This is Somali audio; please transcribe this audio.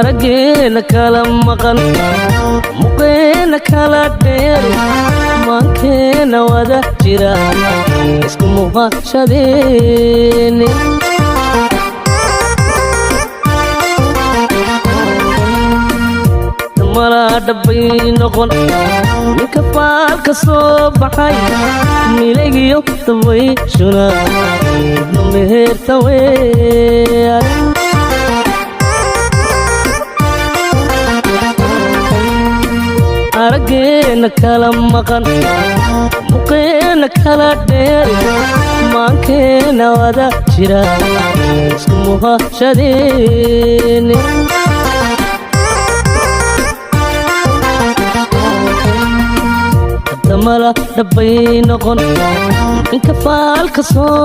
araggeena kala maqan muqeena kala dheer maankeena wada jira isku muqashadeeni mala dhabbay noqon ninka faalka soo baxay milagiyo dabay shuna meherta weeyaan araggeena kala maqan muqeena kala dheer maankeena wada jira isku muqashadeeni mala dhabbay noqon ninka faalka soo